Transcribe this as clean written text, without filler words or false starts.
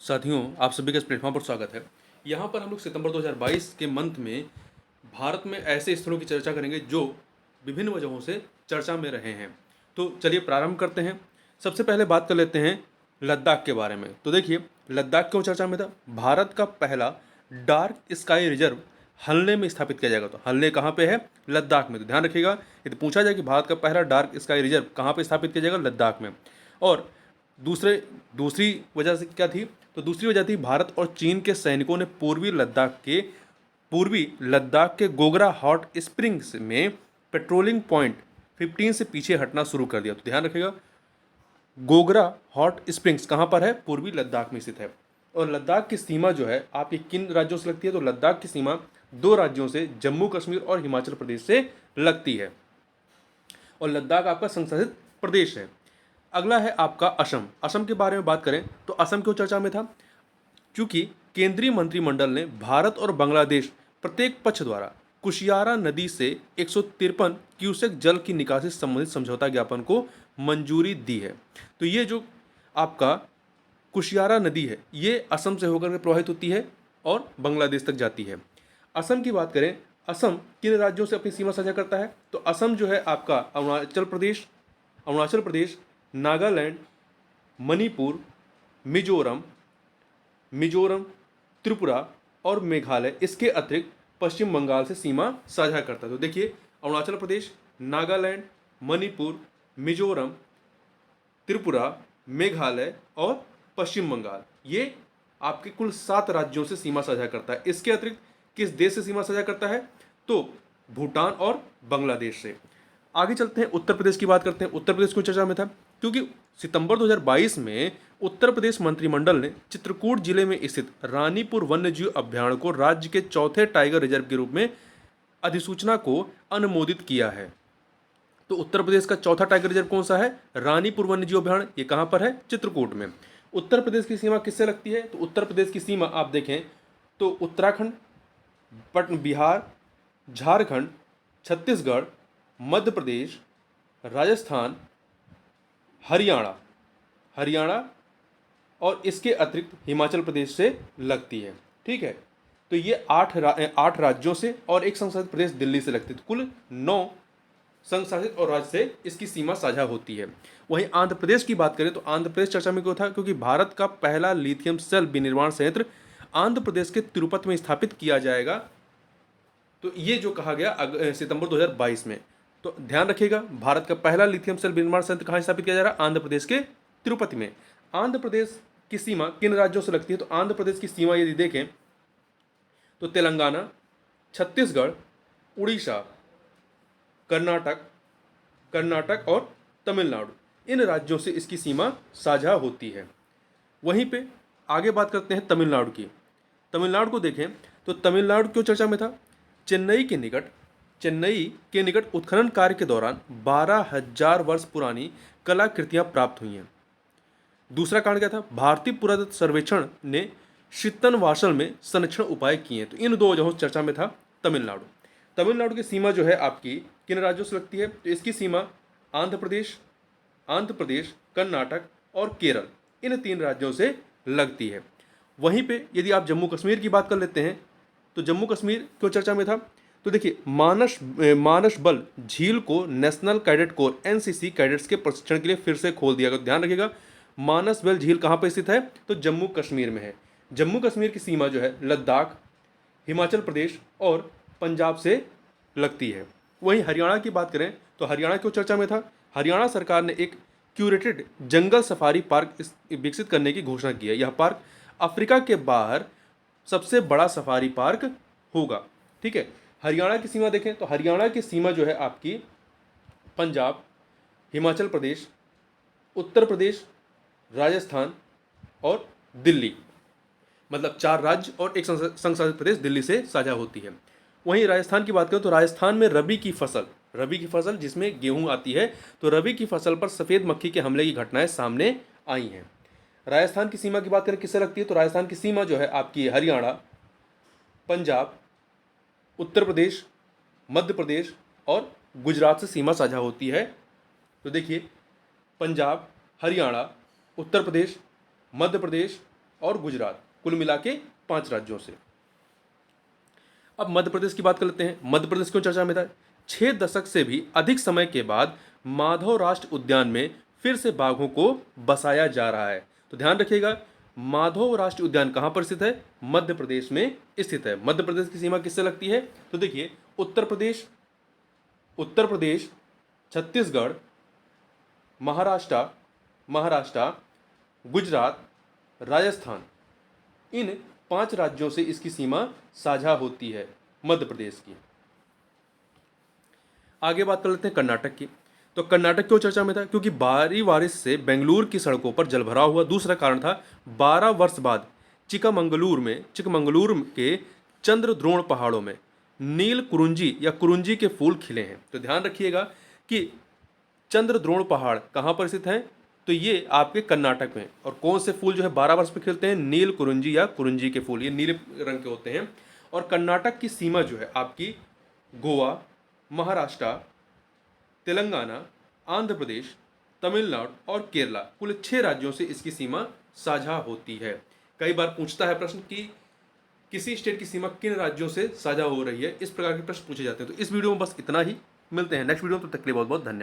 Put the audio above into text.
साथियों, आप सभी का इस प्लेटफॉर्म पर स्वागत है। यहाँ पर हम लोग सितंबर 2022 के मंथ में भारत में ऐसे स्थलों की चर्चा करेंगे जो विभिन्न वजहों से चर्चा में रहे हैं। तो चलिए प्रारंभ करते हैं। सबसे पहले बात कर लेते हैं लद्दाख के बारे में। तो देखिए, लद्दाख क्यों चर्चा में था? भारत का पहला डार्क स्काई रिजर्व हल्ले में स्थापित किया जाएगा। तो हल्ले कहाँ पे है? लद्दाख में। तो ध्यान रखिएगा, यदि पूछा जाए कि भारत का पहला डार्क स्काई रिजर्व कहाँ पे स्थापित किया जाएगा? लद्दाख में। और दूसरी वजह से क्या थी? तो दूसरी वजह थी भारत और चीन के सैनिकों ने पूर्वी लद्दाख के गोगरा हॉट स्प्रिंग्स में पेट्रोलिंग पॉइंट 15 से पीछे हटना शुरू कर दिया। तो ध्यान रखिएगा, गोगरा हॉट स्प्रिंग्स कहाँ पर है? पूर्वी लद्दाख में स्थित है। और लद्दाख की सीमा जो है आपकी किन राज्यों से लगती है? तो लद्दाख की सीमा दो राज्यों से, जम्मू कश्मीर और हिमाचल प्रदेश से लगती है। और लद्दाख आपका संशोधित प्रदेश है। अगला है आपका असम। असम के बारे में बात करें तो असम क्यों चर्चा में था? क्योंकि केंद्रीय मंत्रिमंडल ने भारत और बांग्लादेश प्रत्येक पक्ष द्वारा कुशियारा नदी से 153 क्यूसेक जल की निकासी से संबंधित समझौता ज्ञापन को मंजूरी दी है। तो ये जो आपका कुशियारा नदी है, ये असम से होकर के प्रवाहित होती है और बांग्लादेश तक जाती है। असम की बात करें, असम किन राज्यों से अपनी सीमा साझा करता है? तो असम जो है आपका अरुणाचल प्रदेश, नागालैंड, मणिपुर, मिजोरम, त्रिपुरा और मेघालय, इसके अतिरिक्त पश्चिम बंगाल से सीमा साझा करता है। तो देखिए, अरुणाचल प्रदेश, नागालैंड, मणिपुर, मिजोरम, त्रिपुरा, मेघालय और पश्चिम बंगाल, ये आपके कुल 7 राज्यों से सीमा साझा करता है। इसके अतिरिक्त किस देश से सीमा साझा करता है? तो भूटान और बांग्लादेश से। आगे चलते हैं, उत्तर प्रदेश की बात करते हैं। उत्तर प्रदेश क्यों चर्चा में था? क्योंकि सितंबर 2022 में उत्तर प्रदेश मंत्रिमंडल ने चित्रकूट जिले में स्थित रानीपुर वन्यजीव अभ्यारण्य को राज्य के चौथे टाइगर रिजर्व के रूप में अधिसूचना को अनुमोदित किया है। तो उत्तर प्रदेश का चौथा टाइगर रिजर्व कौन सा है? रानीपुर वन्यजीव अभ्यारण्य। ये कहाँ पर है? चित्रकूट में। उत्तर प्रदेश की सीमा किससे लगती है? तो उत्तर प्रदेश की सीमा आप देखें तो उत्तराखंड, बिहार, झारखंड, छत्तीसगढ़, मध्य प्रदेश, राजस्थान, हरियाणा और इसके अतिरिक्त हिमाचल प्रदेश से लगती है। ठीक है, तो ये 8 राज्यों से और एक संशासित प्रदेश दिल्ली से लगती है। तो कुल 9 संशासित और राज्य से इसकी सीमा साझा होती है। वहीं आंध्र प्रदेश की बात करें तो आंध्र प्रदेश चर्चा में क्यों था? क्योंकि भारत का पहला लिथियम सेल विनिर्माण संयंत्र आंध्र प्रदेश के तिरुपति में स्थापित किया जाएगा। तो ये जो कहा गया सितंबर 2022 में। तो ध्यान रखिएगा, भारत का पहला लिथियम सेल विनिर्माण संयंत्र कहाँ स्थापित किया जा रहा है? आंध्र प्रदेश के तिरुपति में। आंध्र प्रदेश की सीमा किन राज्यों से लगती है? तो आंध्र प्रदेश की सीमा यदि देखें तो तेलंगाना, छत्तीसगढ़, उड़ीसा, कर्नाटक और तमिलनाडु, इन राज्यों से इसकी सीमा साझा होती है। वहीं पे आगे बात करते हैं तमिलनाडु की। तमिलनाडु को देखें तो तमिलनाडु क्यों चर्चा में था? चेन्नई के निकट उत्खनन कार्य के दौरान 12,000 वर्ष पुरानी कलाकृतियां प्राप्त हुई हैं। दूसरा कारण क्या था? भारतीय पुरातत्व सर्वेक्षण ने शीतनवासल में संरक्षण उपाय किए हैं। तो इन दो वजहों से चर्चा में था तमिलनाडु की सीमा जो है आपकी किन राज्यों से लगती है? तो इसकी सीमा आंध्र प्रदेश, कर्नाटक और केरल, इन 3 राज्यों से लगती है। वहीं पे यदि आप जम्मू कश्मीर की बात कर लेते हैं तो जम्मू कश्मीर क्यों चर्चा में था? तो देखिए, मानस बल झील को national cadet corps NCC cadets के प्रशिक्षण के लिए फिर से खोल दिया गया। ध्यान रखिएगा, मानस बल झील कहाँ पर स्थित है? तो जम्मू कश्मीर में है। जम्मू कश्मीर की सीमा जो है लद्दाख, हिमाचल प्रदेश और पंजाब से लगती है। वहीं हरियाणा की बात करें तो हरियाणा क्यों चर्चा में था? हरियाणा सरकार ने एक क्यूरेटेड जंगल सफारी पार्क विकसित करने की घोषणा की है। यह पार्क अफ्रीका के बाहर सबसे बड़ा सफारी पार्क होगा। ठीक है, हरियाणा की सीमा देखें तो हरियाणा की सीमा जो है आपकी पंजाब, हिमाचल प्रदेश, उत्तर प्रदेश, राजस्थान और दिल्ली, मतलब 4 राज्य और एक संशासित प्रदेश दिल्ली से साझा होती है। वहीं राजस्थान की बात करें तो राजस्थान में रबी की फसल जिसमें गेहूं आती है, तो रबी की फसल पर सफ़ेद मक्खी के हमले की घटनाएं सामने आई हैं। राजस्थान की सीमा की बात करें किससे लगती है? तो राजस्थान की सीमा जो है आपकी हरियाणा, पंजाब, उत्तर प्रदेश, मध्य प्रदेश और गुजरात से सीमा साझा होती है। तो देखिए, पंजाब, हरियाणा, उत्तर प्रदेश, मध्य प्रदेश और गुजरात, कुल मिला के 5 राज्यों से। अब मध्य प्रदेश की बात कर लेते हैं। मध्य प्रदेश क्यों चर्चा में था? 6 दशक से भी अधिक समय के बाद माधव राष्ट्रीय उद्यान में फिर से बाघों को बसाया जा रहा है। तो ध्यान रखिएगा, माधव राष्ट्रीय उद्यान कहाँ पर स्थित है? मध्य प्रदेश में स्थित है। मध्य प्रदेश की सीमा किससे लगती है? तो देखिए, उत्तर प्रदेश, छत्तीसगढ़, महाराष्ट्र, गुजरात, राजस्थान, इन 5 राज्यों से इसकी सीमा साझा होती है मध्य प्रदेश की। आगे बात कर लेते हैं कर्नाटक की। तो कर्नाटक क्यों चर्चा में था? क्योंकि भारी बारिश से बेंगलुरु की सड़कों पर जलभराव हुआ। दूसरा कारण था 12 वर्ष बाद चिकमंगलुरु के चंद्रद्रोण पहाड़ों में नील कुरुंजी या कुरुंजी के फूल खिले हैं। तो ध्यान रखिएगा कि चंद्रद्रोण पहाड़ कहाँ पर स्थित हैं? तो ये आपके कर्नाटक में। और कौन से फूल जो है 12 वर्ष पे खिलते हैं? नील कुरुंजी या कुरुंजी के फूल, ये नीले रंग के होते हैं। और कर्नाटक की सीमा जो है आपकी गोवा, महाराष्ट्र, तेलंगाना, आंध्र प्रदेश, तमिलनाडु और केरला, कुल 6 राज्यों से इसकी सीमा साझा होती है। कई बार पूछता है प्रश्न कि किसी स्टेट की सीमा किन राज्यों से साझा हो रही है, इस प्रकार के प्रश्न पूछे जाते हैं। तो इस वीडियो में बस इतना ही। मिलते हैं नेक्स्ट वीडियो में, तब तक के लिए बहुत बहुत धन्यवाद।